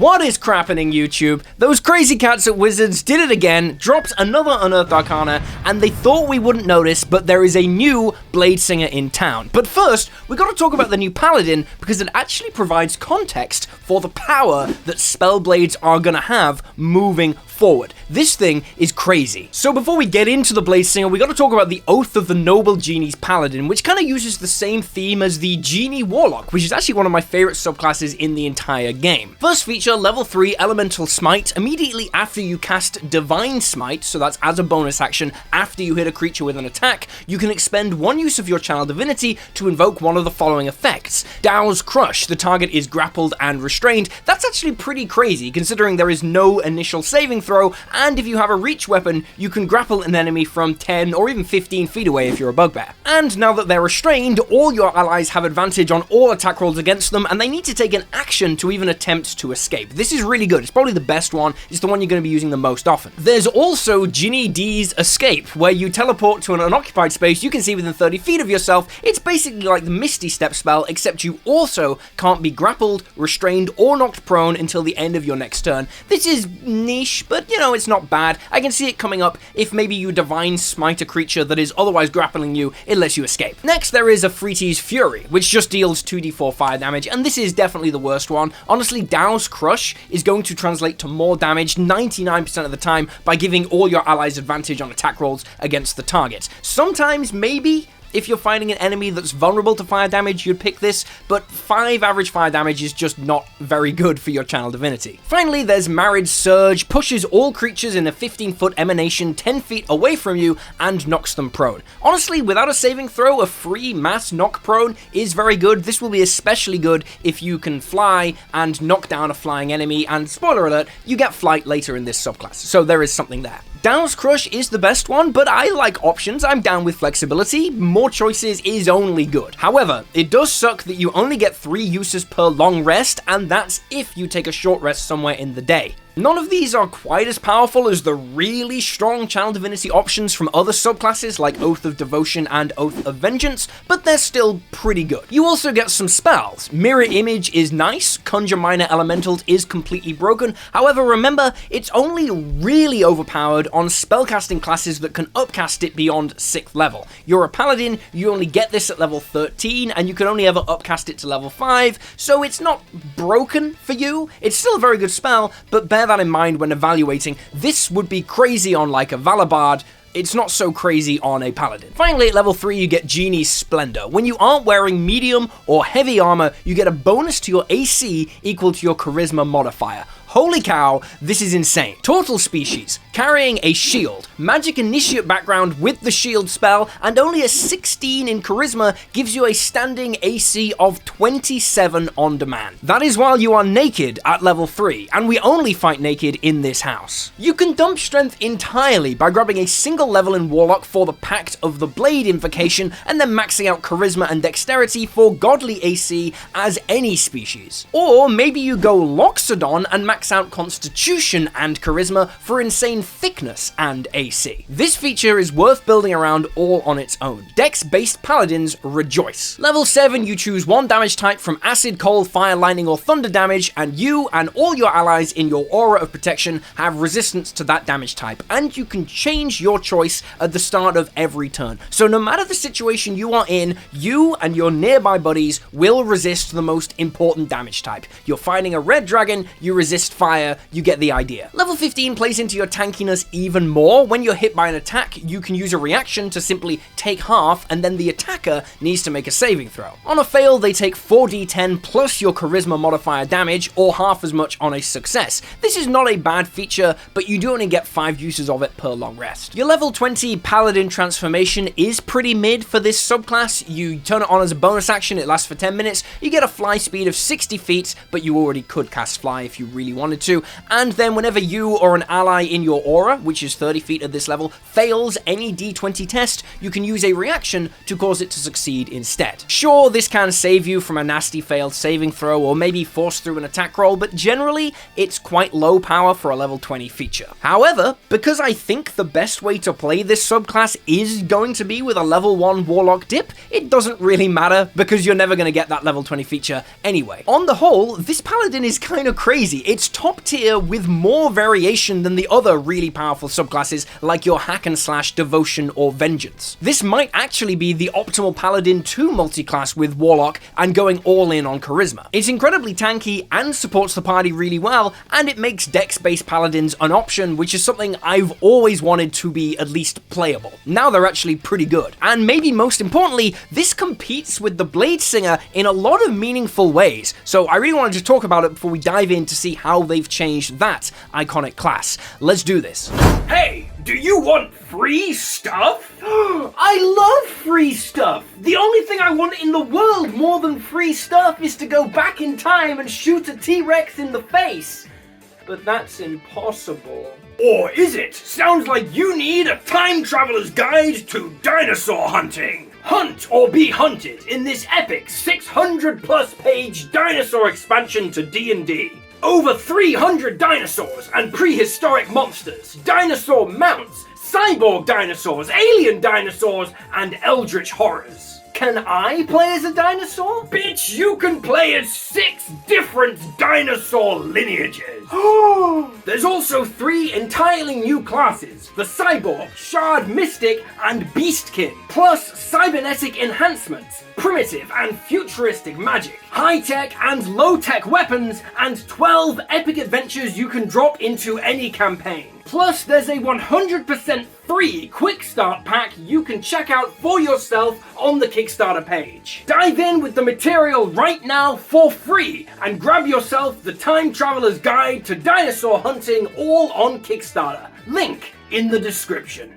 What is crappening, YouTube? Those crazy cats at Wizards did it again, dropped another Unearthed Arcana, and they thought we wouldn't notice, but there is a new Bladesinger in town. But first, we gotta talk about the new Paladin, because it actually provides context for the power that Spellblades are gonna have moving forward. This thing is crazy. So before we get into the Bladesinger, we gotta talk about the Oath of the Noble Genies Paladin, which kind of uses the same theme as the Genie Warlock, which is actually one of my favorite subclasses in the entire game. First feature, level 3 Elemental Smite. Immediately after you cast Divine Smite, so that's as a bonus action after you hit a creature with an attack, you can expend one use of your Channel Divinity to invoke one of the following effects. Dow's Crush, the target is grappled and restrained. That's actually pretty crazy, considering there is no initial saving throw, and if you have a reach weapon, you can grapple an enemy from 10 or even 15 feet away if you're a bugbear. And now that they're restrained, all your allies have advantage on all attack rolls against them, and they need to take an action to even attempt to escape. This is really good. It's probably the best one. It's the one you're going to be using the most often. There's also Genie D's Escape, where you teleport to an unoccupied space you can see within 30 feet of yourself. It's basically like the Misty Step spell, except you also can't be grappled, restrained, or knocked prone until the end of your next turn. This is niche, but you know, it's not bad. I can see it coming up if maybe you Divine Smite a creature that is otherwise grappling you, it lets you escape. Next, there is Afriti's Fury, which just deals 2d4 fire damage, and this is definitely the worst one. Honestly, Dow's Crush is going to translate to more damage 99% of the time by giving all your allies advantage on attack rolls against the target. Sometimes, maybe, if you're fighting an enemy that's vulnerable to fire damage, you'd pick this, but 5 average fire damage is just not very good for your Channel Divinity. Finally, there's Marriage Surge, pushes all creatures in a 15-foot emanation 10 feet away from you and knocks them prone. Honestly, without a saving throw, a free mass knock prone is very good. This will be especially good if you can fly and knock down a flying enemy, and spoiler alert, you get flight later in this subclass, so there is something there. Dow's Crush is the best one, but I like options. I'm down with flexibility. More choices is only good. However, it does suck that you only get 3 uses per long rest, and that's if you take a short rest somewhere in the day. None of these are quite as powerful as the really strong Channel Divinity options from other subclasses like Oath of Devotion and Oath of Vengeance, but they're still pretty good. You also get some spells. Mirror Image is nice, Conjure Minor Elementals is completely broken. However, remember, it's only really overpowered on spellcasting classes that can upcast it beyond 6th level. You're a Paladin, you only get this at level 13, and you can only ever upcast it to level 5, so it's not broken for you. It's still a very good spell, but bear that in mind when evaluating. This would be crazy on like a Valabard. It's not so crazy on a Paladin. Finally, at level 3, you get Genie's Splendor. When you aren't wearing medium or heavy armor, you get a bonus to your AC equal to your Charisma modifier. Holy cow, this is insane. Turtle species, carrying a shield, magic initiate background with the shield spell, and only a 16 in charisma gives you a standing AC of 27 on demand. That is while you are naked at level 3, and we only fight naked in this house. You can dump strength entirely by grabbing a single level in Warlock for the Pact of the Blade invocation, and then maxing out charisma and dexterity for godly AC as any species. Or maybe you go Loxodon and max out Constitution and Charisma for insane thickness and AC. This feature is worth building around all on its own. Dex-based Paladins rejoice. Level 7, you choose one damage type from Acid, Cold, Fire, Lightning, or Thunder damage, and you and all your allies in your aura of protection have resistance to that damage type, and you can change your choice at the start of every turn. So no matter the situation you are in, you and your nearby buddies will resist the most important damage type. You're fighting a red dragon, you resist fire, you get the idea. Level 15 plays into your tankiness even more. When you're hit by an attack, you can use a reaction to simply take half, and then the attacker needs to make a saving throw. On a fail, they take 4d10 plus your charisma modifier damage, or half as much on a success. This is not a bad feature, but you do only get 5 uses of it per long rest. Your level 20 Paladin transformation is pretty mid for this subclass. You turn it on as a bonus action, it lasts for 10 minutes, you get a fly speed of 60 feet, but you already could cast fly if you really wanted to, and then whenever you or an ally in your aura, which is 30 feet at this level, fails any d20 test, you can use a reaction to cause it to succeed instead. Sure, this can save you from a nasty failed saving throw or maybe force through an attack roll, but generally it's quite low power for a level 20 feature. However, because I think the best way to play this subclass is going to be with a level 1 Warlock dip, it doesn't really matter because you're never going to get that level 20 feature anyway. On the whole, this Paladin is kind of crazy. It's top tier with more variation than the other really powerful subclasses like your hack and slash, devotion, or vengeance. This might actually be the optimal paladin to multiclass with warlock and going all in on charisma. It's incredibly tanky and supports the party really well, and it makes dex-based paladins an option, which is something I've always wanted to be at least playable. Now they're actually pretty good. And maybe most importantly, this competes with the Bladesinger in a lot of meaningful ways. So I really wanted to talk about it before we dive in to see how they've changed that iconic class. Let's do this. Hey, do you want free stuff? I love free stuff! The only thing I want in the world more than free stuff is to go back in time and shoot a T-Rex in the face. But that's impossible. Or is it? Sounds like you need a time traveler's guide to dinosaur hunting. Hunt or be hunted in this epic 600+ page dinosaur expansion to D&D. Over 300 dinosaurs and prehistoric monsters, dinosaur mounts, cyborg dinosaurs, alien dinosaurs, and eldritch horrors. Can I play as a dinosaur? Bitch, you can play as 6 different dinosaur lineages. There's also 3 entirely new classes, the Cyborg, Shard Mystic, and Beastkin, plus cybernetic enhancements, primitive and futuristic magic, high-tech and low-tech weapons, and 12 epic adventures you can drop into any campaign. Plus, there's a 100% free quick start pack you can check out for yourself on the Kickstarter page. Dive in with the material right now for free and grab yourself the Time Traveler's Guide to Dinosaur Hunting all on Kickstarter. Link in the description.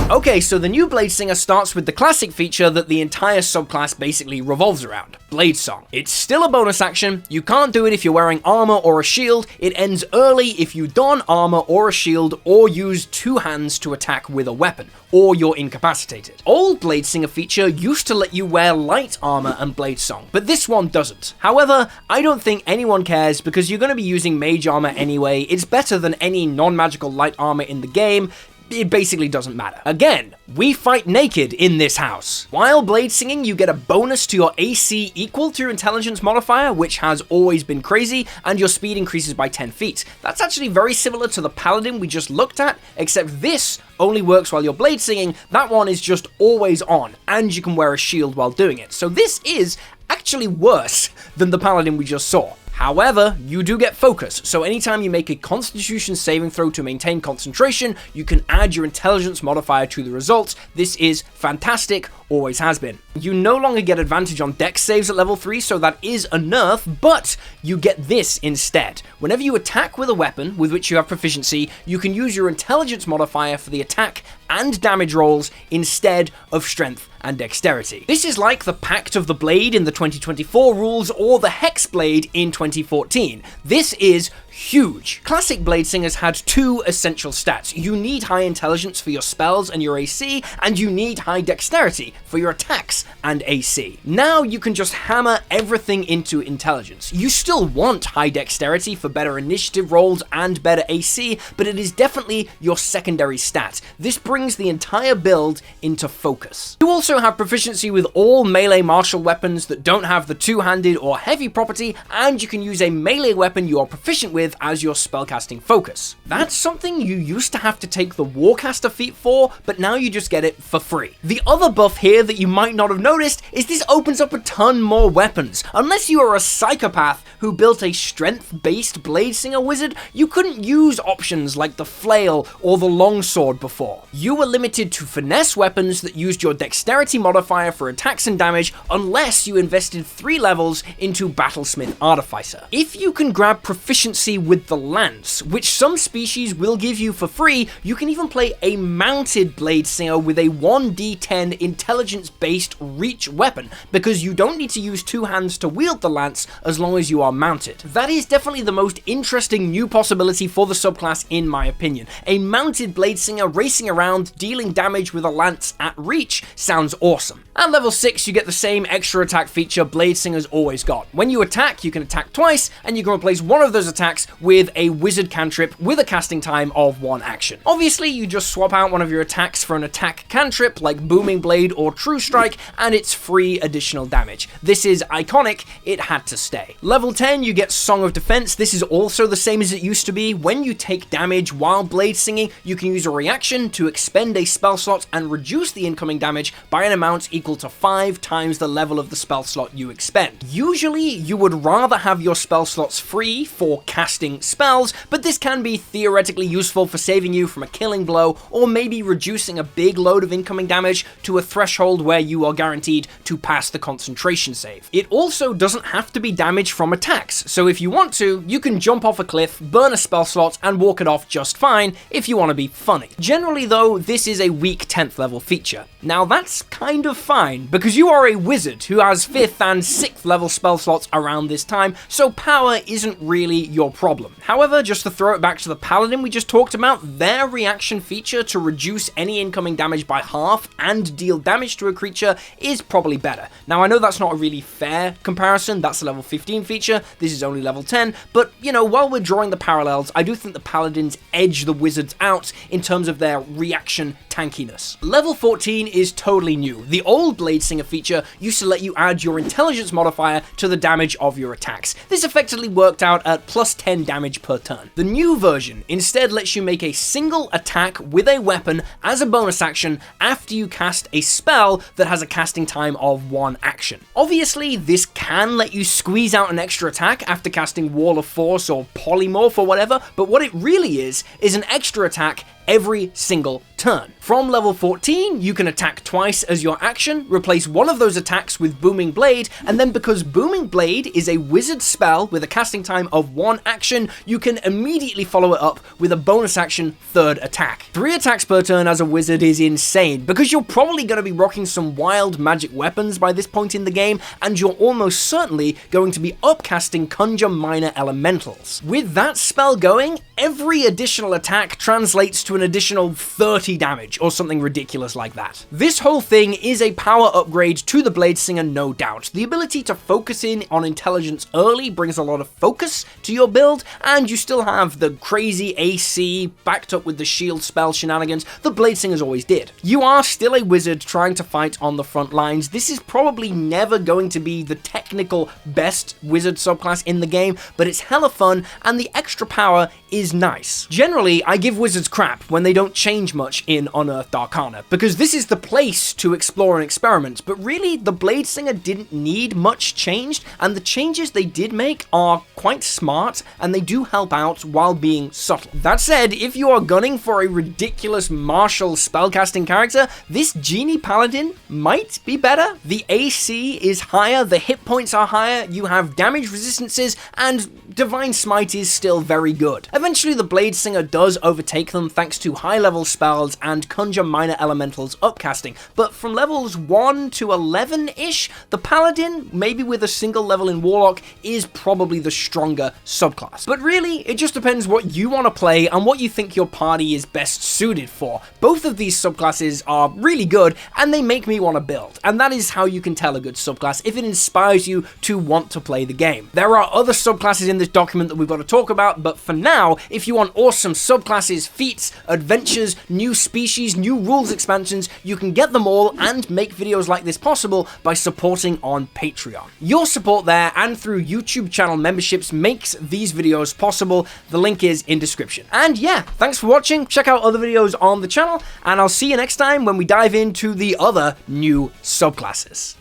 Okay, so the new Bladesinger starts with the classic feature that the entire subclass basically revolves around, Blade Song. It's still a bonus action, you can't do it if you're wearing armor or a shield, it ends early if you don armor or a shield or use 2 hands to attack with a weapon, or you're incapacitated. Old Bladesinger feature used to let you wear light armor and Blade Song, but this one doesn't. However, I don't think anyone cares because you're going to be using mage armor anyway, it's better than any non-magical light armor in the game. It basically doesn't matter. Again, we fight naked in this house. While blade singing, you get a bonus to your AC equal to your intelligence modifier, which has always been crazy, and your speed increases by 10 feet. That's actually very similar to the paladin we just looked at, except this only works while you're blade singing. That one is just always on, and you can wear a shield while doing it. So this is actually worse than the paladin we just saw. However, you do get focus, so anytime you make a constitution saving throw to maintain concentration, you can add your intelligence modifier to the results. This is fantastic, always has been. You no longer get advantage on dex saves at level 3, so that is a nerf, but you get this instead. Whenever you attack with a weapon with which you have proficiency, you can use your intelligence modifier for the attack and damage rolls instead of strength and dexterity. This is like the Pact of the Blade in the 2024 rules or the Hex Blade in 2014. This is huge. Classic Bladesingers had 2 essential stats. You need high intelligence for your spells and your AC, and you need high dexterity for your attacks and AC. Now you can just hammer everything into intelligence. You still want high dexterity for better initiative rolls and better AC, but it is definitely your secondary stat. This brings the entire build into focus. You also have proficiency with all melee martial weapons that don't have the 2-handed or heavy property, and you can use a melee weapon you are proficient with as your spellcasting focus. That's something you used to have to take the Warcaster feat for, but now you just get it for free. The other buff here that you might not have noticed is this opens up a ton more weapons. Unless you are a psychopath who built a strength-based Bladesinger wizard, you couldn't use options like the flail or the longsword before. You were limited to finesse weapons that used your dexterity modifier for attacks and damage unless you invested 3 levels into Battlesmith Artificer. If you can grab proficiency with the lance, which some species will give you for free, you can even play a mounted Bladesinger with a 1d10 intelligence-based reach weapon, because you don't need to use 2 hands to wield the lance as long as you are mounted. That is definitely the most interesting new possibility for the subclass in my opinion. A mounted Bladesinger racing around dealing damage with a lance at reach sounds awesome. At level 6 you get the same extra attack feature Bladesinger's always got. When you attack, you can attack twice, and you can replace one of those attacks attacks with a wizard cantrip with a casting time of 1 action. Obviously, you just swap out one of your attacks for an attack cantrip like Booming Blade or True Strike, and it's free additional damage. This is iconic, it had to stay. Level 10, you get Song of Defense. This is also the same as it used to be. When you take damage while blade singing, you can use a reaction to expend a spell slot and reduce the incoming damage by an amount equal to 5 times the level of the spell slot you expend. Usually, you would rather have your spell slots free for casting spells, but this can be theoretically useful for saving you from a killing blow, or maybe reducing a big load of incoming damage to a threshold where you are guaranteed to pass the concentration save. It also doesn't have to be damage from attacks, so if you want to, you can jump off a cliff, burn a spell slot, and walk it off just fine if you want to be funny. Generally though, this is a weak 10th level feature. Now that's kind of fine, because you are a wizard who has 5th and 6th level spell slots around this time, so power isn't really your problem. However, just to throw it back to the Paladin we just talked about, their reaction feature to reduce any incoming damage by half and deal damage to a creature is probably better. Now I know that's not a really fair comparison, that's a level 15 feature, this is only level 10, but you know, while we're drawing the parallels, I do think the Paladins edge the wizards out in terms of their reaction tankiness. Level 14 is totally new. The old Bladesinger feature used to let you add your intelligence modifier to the damage of your attacks. This effectively worked out at plus 10 damage per turn. The new version instead lets you make a single attack with a weapon as a bonus action after you cast a spell that has a casting time of 1 action. Obviously, this can let you squeeze out an extra attack after casting Wall of Force or Polymorph or whatever, but what it really is an extra attack every single turn. From level 14, you can attack twice as your action, replace one of those attacks with Booming Blade, and then because Booming Blade is a wizard spell with a casting time of 1 action, you can immediately follow it up with a bonus action 3rd attack. 3 attacks per turn as a wizard is insane, because you're probably going to be rocking some wild magic weapons by this point in the game, and you're almost certainly going to be upcasting Conjure Minor Elementals. With that spell going, every additional attack translates to an additional 30 damage, or something ridiculous like that. This whole thing is a power upgrade to the Bladesinger, no doubt. The ability to focus in on intelligence early brings a lot of focus to your build, and you still have the crazy AC backed up with the shield spell shenanigans the Bladesingers always did. You are still a wizard trying to fight on the front lines. This is probably never going to be the technical best wizard subclass in the game, but it's hella fun, and the extra power is nice. Generally, I give wizards crap when they don't change much in Unearthed Arcana, because this is the place to explore and experiment, but really the Bladesinger didn't need much changed, and the changes they did make are quite smart, and they do help out while being subtle. That said, if you are gunning for a ridiculous martial spellcasting character, this Genie Paladin might be better. The AC is higher, the hit points are higher, you have damage resistances, and Divine Smite is still very good. Eventually the Bladesinger does overtake them thanks to high level spells and Conjure Minor Elementals upcasting, but from levels 1 to 11-ish, the Paladin, maybe with a single level in Warlock, is probably the stronger subclass. But really, it just depends what you want to play and what you think your party is best suited for. Both of these subclasses are really good, and they make me want to build, and that is how you can tell a good subclass, if it inspires you to want to play the game. There are other subclasses in this document that we've got to talk about, but for now, if you want awesome subclasses, feats, adventures, new species, new rules expansions, you can get them all and make videos like this possible by supporting on Patreon. Your support there and through YouTube channel memberships makes these videos possible. The link is in description. And yeah, thanks for watching. Check out other videos on the channel, and I'll see you next time when we dive into the other new subclasses.